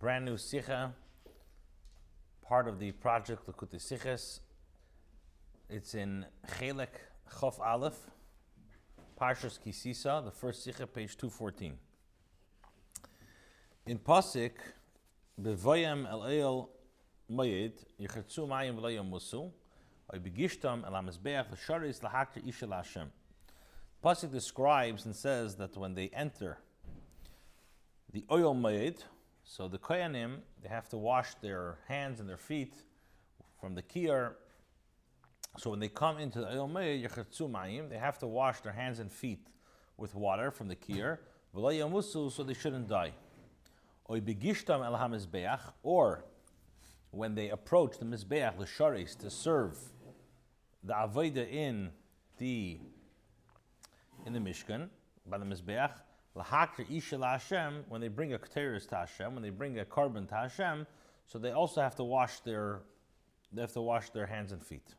brand new Sicha, part of the project Likkutei Sichos. It's in Chelek Chof Aleph, Parsha Sisa, the first Sicha, page 214. In Pasuk, Bevoyam el Ohel Moed, Yechatzu Mayim v'lo yamusu, Oy begishtam el Mizbayiach l'sharis l'hakter isha l'Hashem. Pasuk describes and says that when they enter the Ohel Moed, so the Kohanim, they have to wash their hands and their feet from the kiyar. So when they come into the Ohel Moed, Yechatzu Mayim, they have to wash their hands and feet with water from the kiyar, v'lo yamusu, so they shouldn't die. Oy begishtam el Mizbayiach, or when they approach the Mizbayiach l'sharis to serve the avodah in the Mishkan by the Mizbayiach, l'hakter isha l'Hashem, when they bring a keteris to Hashem, when they bring a carbon to Hashem, so they also have to wash their hands and feet.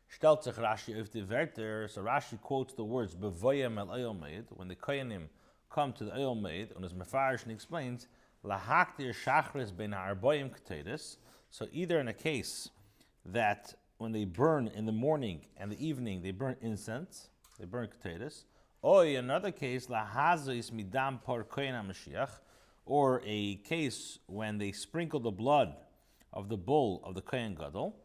Stellt sich Rashi auf die Wörter, so Rashi quotes the words bevoyam el Ohel Moed, when the Kohanim come to the Ohel Moed, and as Mefarish explains, l'hakter shachris ben ha'arboyim keteris. So either in a case that when they burn in the morning and the evening, they burn incense, they burn keteris, or in another case, lahazois midam par kohen HaMashiach, or a case when they sprinkle the blood of the bull of the Kohen Gadol,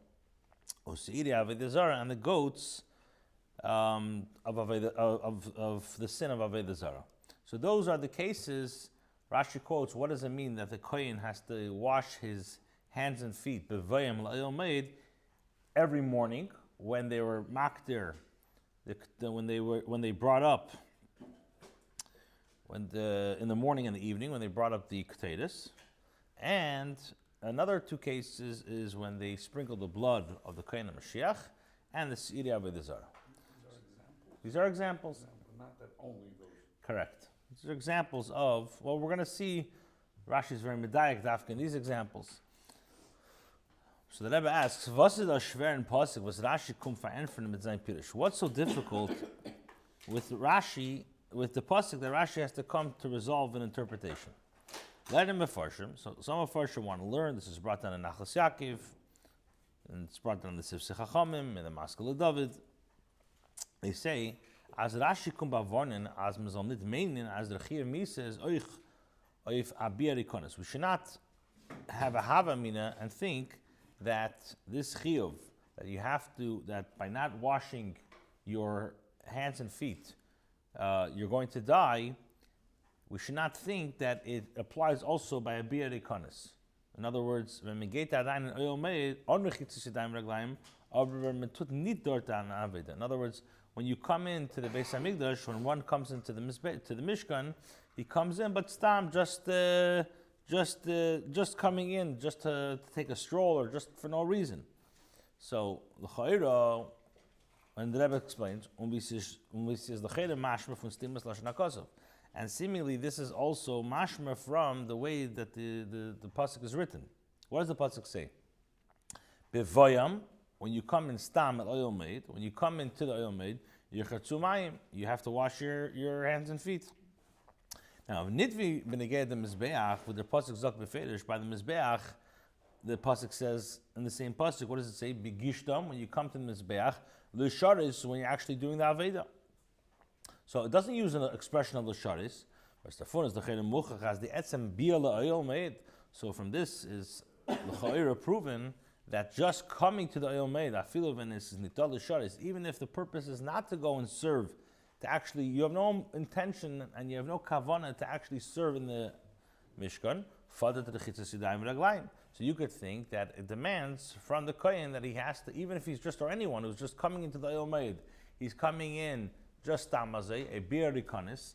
or seiri avodah zarah, and the goats of the sin of avodah zarah. So those are the cases. Rashi quotes, what does it mean that the Kohen has to wash his hands and feet bevoyam el Ohel Moed every morning when they were makdir, when they brought up in the morning and the evening when they brought up the keteris, and another two cases is when they sprinkle the blood of the Kohen HaMashiach and the seiri avodah zarah. These are examples. Not that only those. Correct. These are examples of, well, we're going to see Rashi is very Mizbayiach dafka in these examples. So the Rebbe asks, "Was ist das schwer in Pasuk? Was Rashi kommt verändern mit seinem Pirush? What's so difficult with Rashi, with the Pasuk that Rashi has to come to resolve an interpretation?" Let him Mefarshim. So some Mefarshim want to learn. This is brought down in Nachlas Yaakov, and it's brought down in the Sifsei Chachamim and the Maskil David. They say, as Rashi kommt bavonen, as man soll nicht meinen, as der Chiyuv Misa is euch auf abir ikonos. We should not have a havamina and think that this chiyuv, that you have to, that by not washing your hands and feet, you're going to die. We should not think that it applies also by a biyar ikonos. In other words, when we get that in Ohel Moed, in other words, when you come into the Beis Hamikdash, when one comes into the Mishkan, he comes in, but stam just coming in, just to take a stroll or just for no reason. So l'chayra, and the Rebbe explains, says l'chayra mashma from stimas lashon hakasav, and seemingly this is also mashma from the way that the pasuk is written. What does the pasuk say? Bevoyam, when you come in stam at Ohel Moed, when you come into the Ohel Moed, yechatzu mayim, you have to wash your hands and feet. Now, nitvi b'negei the Mizbayiach, with the pasuk zok befedish by the Mizbayiach, the pasuk says in the same pasuk, what does it say? Begishtam, when you come to the Mizbayiach, l'sharis, when you're actually doing the avodah. So it doesn't use an expression of l'sharis. But the fun is the chayim muchach as the etzem bia la'Ohel Moed. So from this is l'chayira proven that just coming to the Ohel Moed, afilu is nital l'sharis, even if the purpose is not to go and serve, to actually, you have no intention and you have no kavanah to actually serve in the Mishkan, so you could think that it demands from the Kohen that he has to, even if he's just, or anyone who's just coming into the Ohel Moed, he's coming in just tamazeh, a biyar ikonos.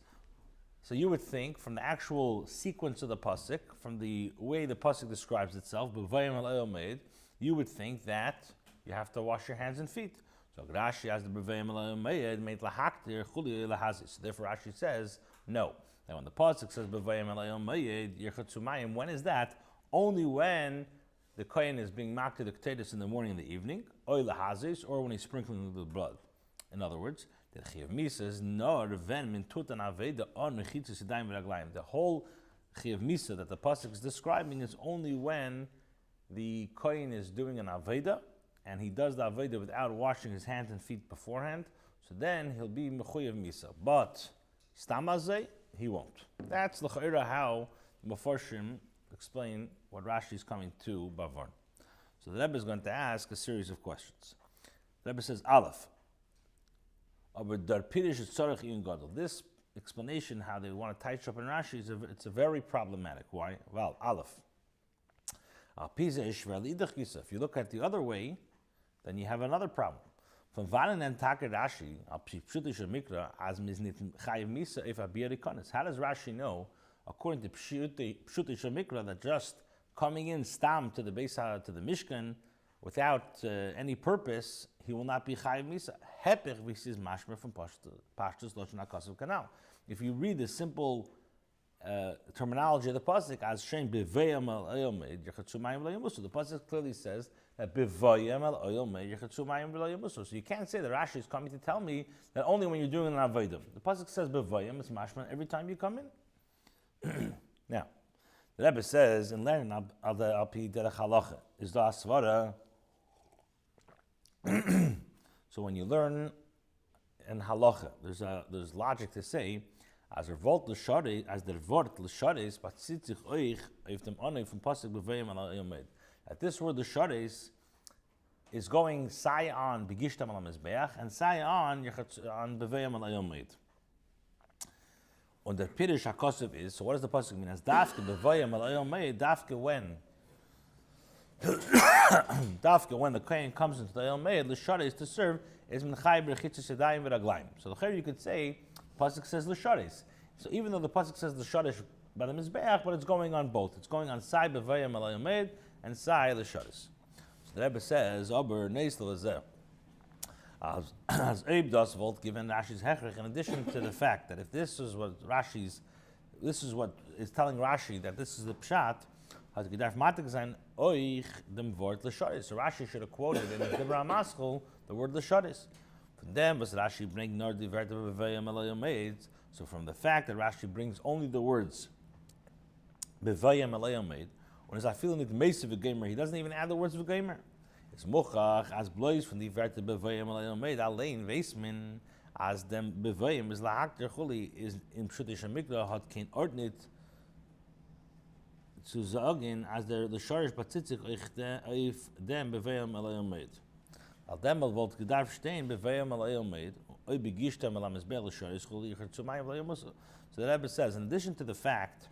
So you would think from the actual sequence of the pasuk, from the way the pasuk describes itself, bevoyam el Ohel Moed, you would think that you have to wash your hands and feet. So Rashi has the bevoyam el Ohel Moed made lahaktir chuli lahazis. So therefore Rashi says no. Now when the pasuk says bevoyam el Ohel Moed yechatzu mayim, when is that? Only when the kohen is being makdir the keteris in the morning and the evening, or lahazis, or when he's sprinkling the blood. In other words, the chiyuv misa is nor ven min tutan aveda on mechitzas yadayim v'raglayim. The whole Chiyav Misa that the pasuk is describing is only when the kohen is doing an aveda, and he does the aveda without washing his hands and feet beforehand. So then he'll be mechuyev misa. But stamazeh, he won't. That's l'cha'ira how the Mefarshim explain what Rashi is coming to Bavar. So the Rebbe is going to ask a series of questions. The Rebbe says, Aleph. This explanation, how they want to touch up in Rashi, it's a very problematic. Why? Well, Aleph. If you look at the other way, then you have another problem. From Vanen and Takar Rashi, how does Rashi know, according to Pshuti Shemikra, that just coming in stam to the Beis to the Mishkan without any purpose, he will not be Chayiv Misa? Hepech v'sis mashmer from Pashtus Loshen HaKasav Kanal. If you read the simple terminology of the pasuk as Shem bevayam al oyomed yechatzu mayim lo yamusu, the pasuk clearly says that bevayam al oyomed yechatzu mayim lo yamusu. So you can't say that Rashi is coming to tell me that only when you're doing an avodah. The pasuk says bevayam, it's mashman every time you come in. Now, the Rebbe says in learning al pi derech halacha is the asvara. So when you learn in halacha, there's logic to say as der Wort l'shares, but sitzich oich if dem onay from pasuk bevayim al yomed. That this word l'shares is going sai on begishtam al Mizbayiach and sai on bevayim al yomed. Und der Pirush HaKosav is, so what does the pasuk mean? As dafke bevayim al yomed, dafke when the kohen comes into the yomed, l'shares to serve is min chay b'rechitzis yadayim v'raglayim. So the you could say pasuk says l'shares. So even though the pasuk says l'shares by the Mizbayiach, but it's going on both. It's going on sai bevayim al yomed and sai l'shares. So the Rebbe says, "Aber neis l'zeh." As Eib das volt given Rashi's hechrich, in addition to the fact that if this is what is telling Rashi that this is the pshat, has gedarf matik sein oich dem Wort l'shares. So Rashi should have quoted in the Dibra Maskul the word l'shares. From them, was Rashi bring nor the word bevayim al yomed. So from the fact that Rashi brings only the words bevayim al yomed, when is I feeling it mesiv v'gamer, he doesn't even add the words v'gamer. It's mochach as blois from the word bevayim al yomed allein veismin as dem bevayim is lahakter chuli is in pshutish mikra hat kein ordnit zu sagen as der sharish batzitzich if dem bevayim al yomed. Al demel volt gedarf stehen bevayim al yomed oy begishtam al Mizbayiach sharish chuli yechatzu mayim lo yamusu. So the Rebbe says, in addition to the fact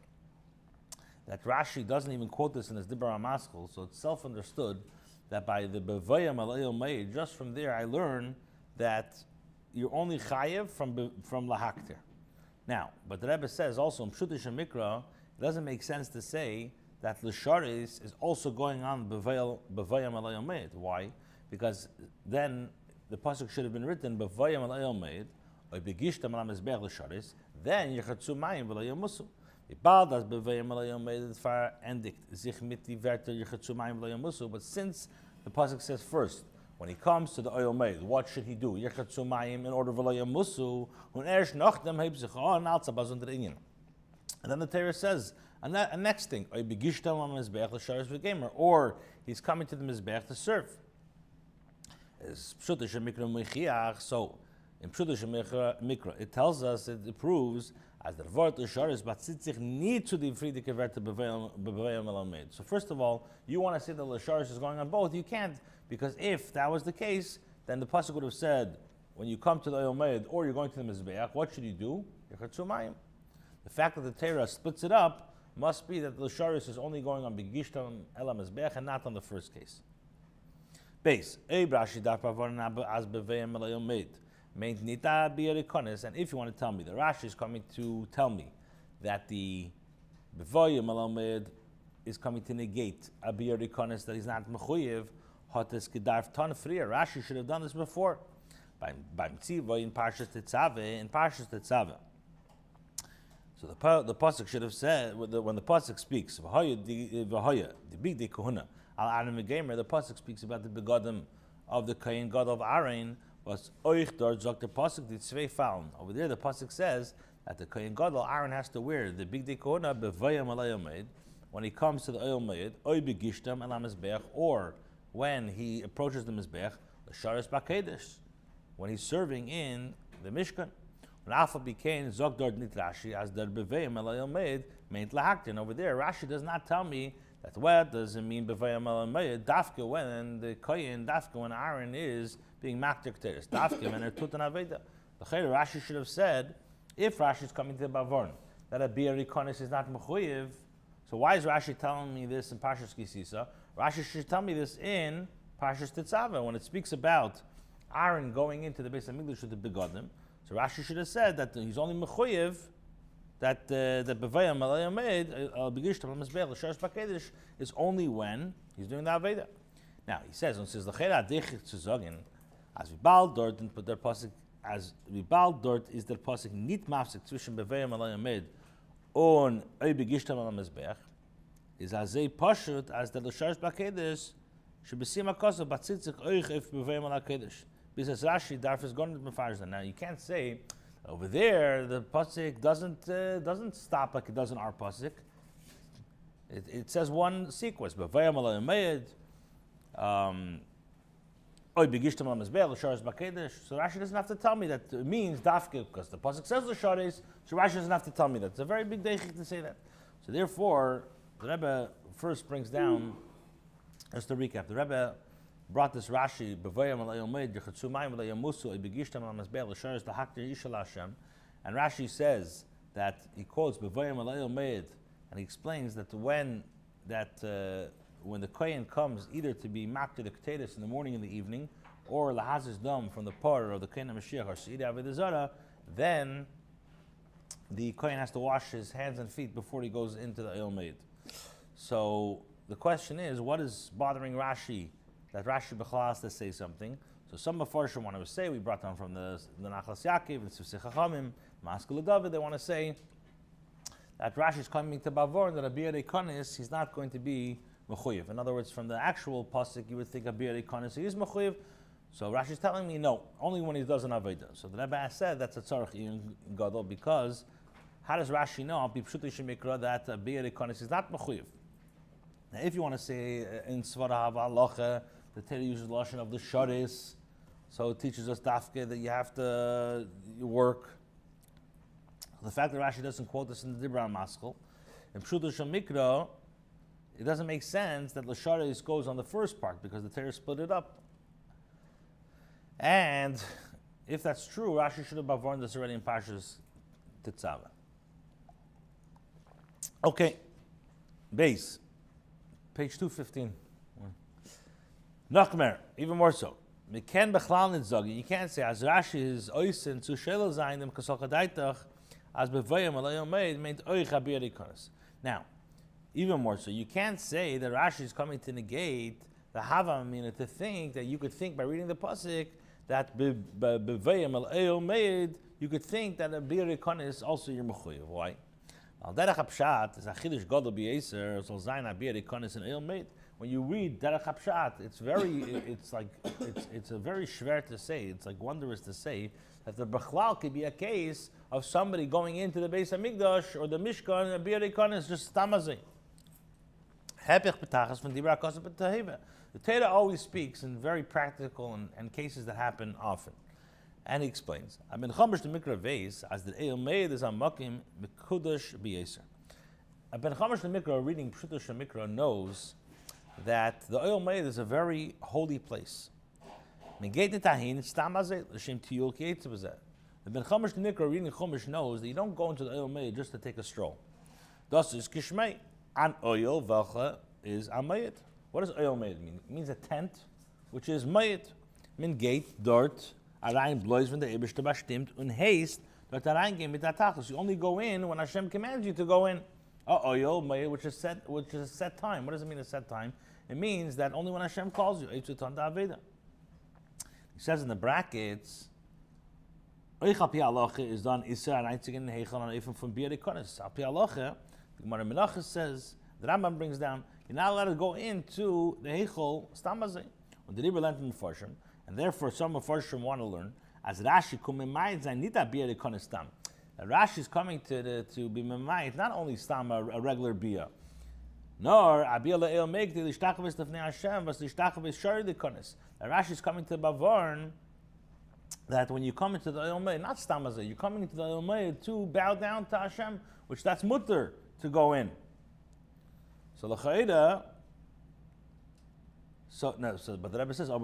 that Rashi doesn't even quote this in his Dibra Maskul, so it's self-understood that by the bevayim al yomed, just from there I learn that you're only chayev from lahakter. Now, but the Rebbe says also in Pshutish Mikra, it doesn't make sense to say that l'shares is also going on bevayim al yomed. Why? Because then the pasuk should have been written bevayim al yomed or begishtam al Mizbayiach l'shares. Then yechatzu mayim v'lo yamusu. Ibal das bevayim al yomed far endigt sich mit die Werte yechatzu mayim v'lo yamusu. But since the pasuk says first, when he comes to the yomed, what should he do? Yechatzu mayim in order v'lo yamusu. Und erst nachdem hebt sich on alzabaz unter ingen. And then the Torah says a next thing, or he's coming to the Mizbayiach to serve. So in Pshutish Mikra, it tells us, it proves, as the Wort l'shares batzitzich need to the friedike werte bevayim al yomed. So first of all, you want to say that l'shares is going on both. You can't, because if that was the case, then the pasuk would have said, when you come to the yomed or you're going to the Mizbayiach, what should you do? Yechatzu mayim. The fact that the Torah splits it up must be that the l'shares is only going on begishtam el Mizbayiach and not on the first case. Base. And if you want to tell me, the Rashi is coming to tell me that the bevayim al yomed is coming to negate a biyarikonis that he's not mechuyev, hotes gedarf ton frier. Rashi should have done this before. By Mtziva in Parsha Tetzaveh. So the pasuk should have said when the pasuk speaks the big de kohuna al Aaron Megamer, the pasuk speaks about the begodim of the kohen god of Aaron was oich dort zok the pasuk the tzvei fallen. Over there the pasuk says that the Kohen Gadol, Aaron has to wear the big dekona bevayam alay Moed when he comes to the Ohel Moed, oy begishtam ala Mizbayiach, or when he approaches the Mizbayiach, l'sharis b'kedesh, when he's serving in the Mishkan. When Alpha became Zog Dord Nit Rashi as der bevayam alay Moed meant lahaktin. Over there, Rashi does not tell me that what does it mean bevayam alay Moed dafka when the Kohen dafka when Aaron is being makter keteris dafka when they're tutan aveda. The Rashi should have said, if Rashi is coming to the Bavorn, that a bi'eri konis is not mechuyev. So why is Rashi telling me this in Parshas Sisa? Rashi should tell me this in Parshas Tetzaveh when it speaks about Aaron going into the Beis Hamikdash with the begodim. So Rashi should have said that he's only mechuyev, that the bevayam alay Moed begishtam al Mizbayiach l'sharis b'kedesh is only when he's doing the aveda. Now he says, when it says l'chera adich zu sagen, as we bald dort and put their pasuk. As we bald dort is der pasuk nit mafsik zwischen bevayam alay Moed und oy begishtam al Mizbayiach is azay pashut as der l'sharis b'kedesh shebesim hakosav batzitzich oich if bevayam alay kedesh. Because Rashi darf is going to mefarsh. Now you can't say over there the pasuk doesn't stop like it does in our pasuk. It says one sequence bevayam alay Moed. Oy begishtam al Mizbayiach l'sharis b'kedesh. So Rashi doesn't have to tell me that it means dafke because the pasuk says l'sharis. So Rashi doesn't have to tell me that. It's a very big deichik to say that. So therefore, the Rebbe first brings down. Just to recap, the Rebbe brought this Rashi bevayam alay Moed yechatzu mayim alay musu oy begishtam al Mizbayiach l'sharis lahakter yishal Hashem. And Rashi says that he quotes bevayam alay Moed, and he explains that when the Kohen comes either to be makter the keteris in the morning and the evening, or lahazis dam from the par of the Kohen HaMashiach or Seidi Avodah Zarah, then the Kohen has to wash his hands and feet before he goes into the Ohel Moed. So the question is, what is bothering Rashi? That Rashi B'chala has to say something. So some Mefarshim want to say, we brought down from the Nachlas Yaakov and Sifsei Chachamim, Maskul David, they want to say that Rashi is coming to Bavorn, that a bi'eri konis, he's not going to be mechuyev. In other words, from the actual pasuk, you would think a bi'eri konis is mechuyev. So Rashi is telling me no, only when he does an aveda. So the Rebbe said that's a tzarich in gadol, because how does Rashi know that a bi'eri konis is not mechuyev? Now, if you want to say in Svara Halacha, the Torah uses the lashon of the sharis, so it teaches us dafke that you have to work. The fact that Rashi doesn't quote this in the Dibra Maskul, in Pshuto Mikra, it doesn't make sense that Lasharis goes on the first part because the Torah split it up. And if that's true, Rashi should have bavorn this already in Parshas Tetzaveh. Okay, base, page 215. Nachmer, even more so. You can't say as Rashi is oisen zu shelo zayin dem kasokadaitach as bevayam alay Moed meant oich bi'eri konis. Now, even more so, you can't say that Rashi is coming to negate the Hava Amina, to think that you could think by reading the pasuk that bevayam alay Moed, you could think that a bi'eri konis is also your mechuyev. Why? Al derech hapshat is a chidush gadol b'yeser sol zayin a bi'eri konis in Ohel Moed. When you read derech hapshat, it's a very shver to say. It's like wondrous to say that the bechlal could be a case of somebody going into the Beis Hamikdash or the Mishkan and bi'eri konis just tamazing. Hepech b'tachas from dibra kosa b'taheva. The Torah always speaks in very practical and cases that happen often. And he explains, I've been chamish the mikra veis as the Ohel Moed is amakim mekudash b'yeser. I've been chamish the mikra reading Pshuto Mikra knows that the Ohel Moed is a very holy place. The Ben Chumash Nikra reading Chumash knows that you don't go into the Ohel Moed just to take a stroll. Das is Kishmei. An Ohel Velcha is a Moed. What does Ohel Moed mean? It means a tent, which is Moed. Min gate, dort, arein blois when the Eibishter bestimmt, und heist, dort areingehen mit der Tachlis. You only go in when Hashem commands you to go in. Ohel Moed, which is a set time. What does it mean a set time? It means that only when Hashem calls you. He says in the brackets, Oich Pi Halacha is done Isra Reinzig in Heichel and even from bi'eri konis. Pi Halacha, the Gemara Menachos says, the Rambam brings down, you're not allowed to go into the Heichel Stamazay. When the Rebbe learned in the Farshim, and therefore some of Farshim want to learn, as Rashi kumimai zainita bi'eri konis tam. that Rashi is coming to be memayit not only stam a regular bia, nor abia le'el meikti lishtachvis lefnei Hashem vas lishtachvis shari dikonis. That Rashi is coming to Bavarn that when you come into the Ohel Moed, not stam azeh, you're coming into the Ohel Moed to bow down to Hashem, which that's mutter to go in. So l'chayda. But the Rebbe says, but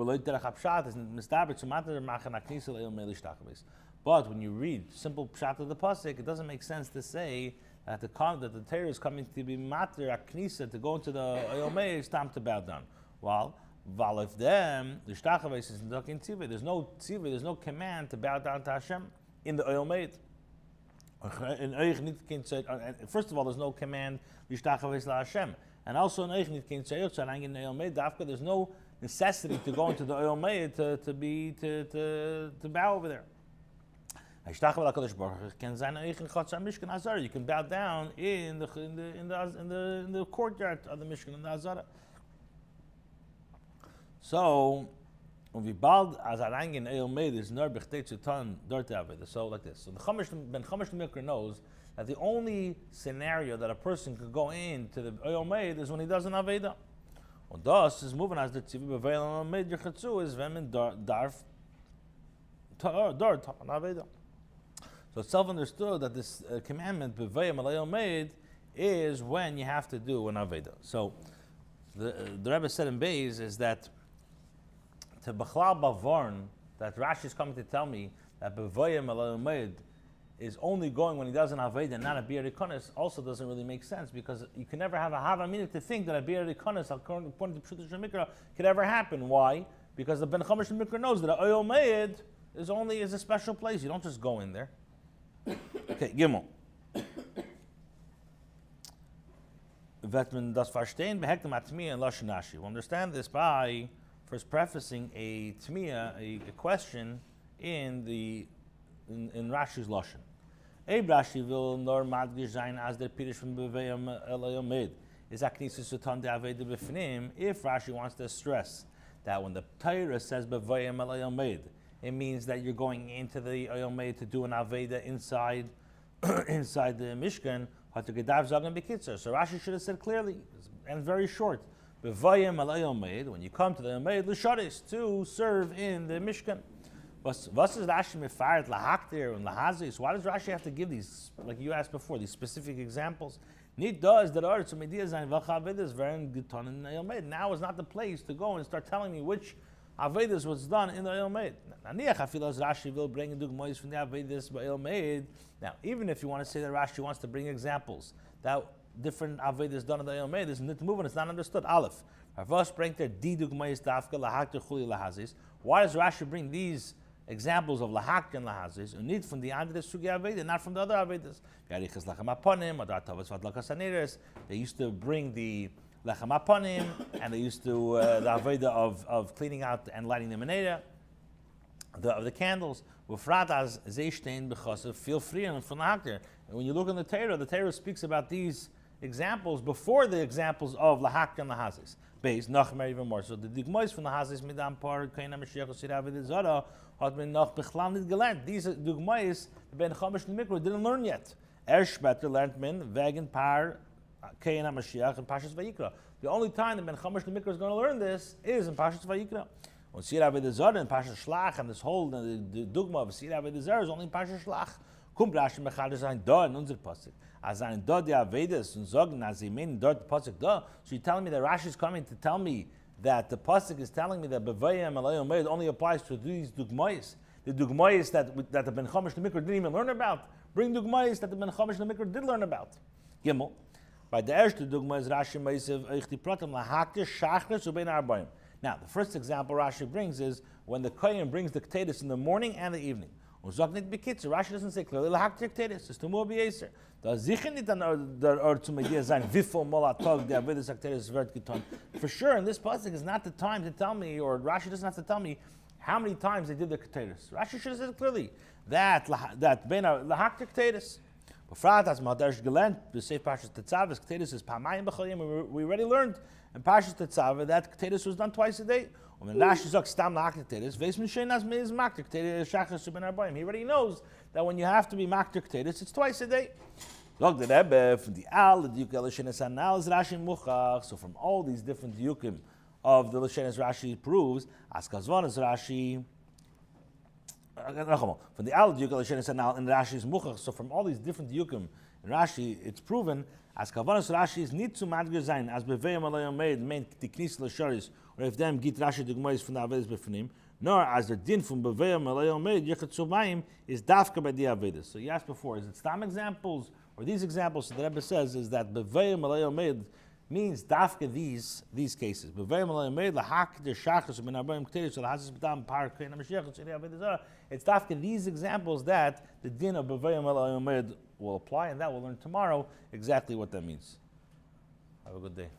when you read simple pshat of the pasuk, it doesn't make sense to say that the Torah is coming to be mater aknisa to go into the Ohel Moed, it's time to bow down. Well, if them the shtachavos is not in tzivah, there's no command to bow down to Hashem in the Ohel Moed. First of all, there's no command l'shtachavos la Hashem. And also in there's no necessity to go into the Ohel Moed to bow over there. You can bow down in the courtyard of the Mishkan in the Azara. So when we bald as arang in Ohel Moed is nar b'chtei tzutan dort aveda. So like this. So the Ben Chamish Mikra knows that the only scenario that a person could go into the Ohel Moed is when he does an Aveda. Und das is moving as the Tzivi B'veil Ohel Moed Yechatzu is when in Darf Dort an Aveda. So it's self-understood that this commandment B'veil Ohel Moed is when you have to do an Aveda. So the Rebbe said in Beis is that to B'chlal Bavarn, that Rashi is coming to tell me that B'veil Ohel Moed is only going when he does an Aveda and not a Bi'er Rikonis also doesn't really make sense, because you can never have a Havamina to think that a Bi'er Rikonis, according to Pshuta Shemikra, could ever happen. Why? Because the Ben Chamish Mikra knows that a Ohel Moed is a special place. You don't just go in there. Okay, Gimel. Vetman das verstehen behektem atmiya and lashon Rashi. We understand this by first prefacing a tmiya, a question in Rashi's lashon. Rashi will nor madgish sein as der pirish from bevayim el Ohel Moed is aknisus sutan de aveda b'fnim. If Rashi wants to stress that when the Torah says bevayim el Ohel Moed, it means that you're going into the Ohel Moed to do an aveda inside the Mishkan. So Rashi should have said clearly and very short, bevayim el Ohel Moed, when you come to the Ohel Moed l'sharis, to serve in the Mishkan. Was is Rashi mefaret lahaktir and lahazis? Why does Rashi have to give these, like you asked before, these specific examples? Need does that are some ideas and vachavedas very good ton in the Ohel Moed. Now is not the place to go and start telling me which avedas was done in the Ohel Moed. Naniach afilas Rashi will bring dugmois from the avedas by Ohel Moed. Now, even if you want to say that Rashi wants to bring examples that different avedas done in the Ohel Moed, is not moving. It's not understood. Aleph. Harvas bring their di dugmois dafka lahaktir chuli lahazis. Why does Rashi bring these examples of lahak and lahazis, and need from the andere sugi aveda, not from the other avedas? They used to bring the lechem aponim, and they used to the aveda of cleaning out and lighting the menorah, of the candles. Ufrat as zeishtein b'chasav, feel free and from lahakter. And when you look in the Torah speaks about these examples before the examples of lahak and lahazis. Beis nachmer even more. So the digmois from lahazis midam par kaina mashiach osir aveda zara. These dugmais Ben Chamish Mikra didn't learn yet. Ershbetter learned min wegen par Kein HaMashiach and Parshas Vayikra. The only time that Ben Chamish Mikra is going to learn this is in Parshas Vayikra. On Sir Aved Zara and Parshas Shlach, and this whole the dogma of Sir Aved Zara is only in Parshas Shlach. Kum Rashi mechad sein da in unser pasuk. As ein da die Avedas und sagen, as sie mean dort pasuk da. So you're telling me that Rashi is coming to tell me that the pasuk is telling me that bevayim el Ohel Moed only applies to these dugmayis, the dugmayis that the Ben Chamish Mikra didn't even learn about. Bring dugmayis that the Ben Chamish Mikra did learn about. Gimel. By the erste dugmayis Rashi meisev eichti pratim lahakter shachris ubein arbaim. Now the first example Rashi brings is when the kohen brings the ketedus in the morning and the evening. Rashi doesn't say clearly lahakter ketedus. It's to more b'yeser. For sure, in this pasuk is not the time to tell me, or Rashi doesn't have to tell me how many times they did the ketedus. Rashi should have said clearly that ben lahakter ketedus. We already learned And Parsha Tetzaveh, that Keteiris was done twice a day. When Rashi zok stam la'akter Keteiris, veis mishenas miz makter Keteiris shachar subin arbaim. He already knows that when you have to be makter Keteiris, it's twice a day. Look, the Rebbe from the al, the diuk l'shenes anal is Rashi muchach. So from all these different diukim of the l'shenes, Rashi proves as kazvan is Rashi. From the al diuk l'shenes anal and Rashi's muchach. So from all these different diukim in Rashi, it's proven as kavanas Rashi is nit zu madger sein as beveim alayom made main tiknis l'sharis, or if them git Rashi dugmois from the avedas befnim, nor as the din from beveim alayom made yechet zumayim is dafka by the avedas. So you asked before, is it stam examples or these examples? So the Rebbe says is that beveim alayom made means dafka these cases. Beveim alayom made lahak der shachas ben arbaim keteiros lahazis b'dam par kein mashiach tziri avedas. It's dafka these examples that the din of beveim alayom made will apply, and that we'll learn tomorrow exactly what that means. Have a good day.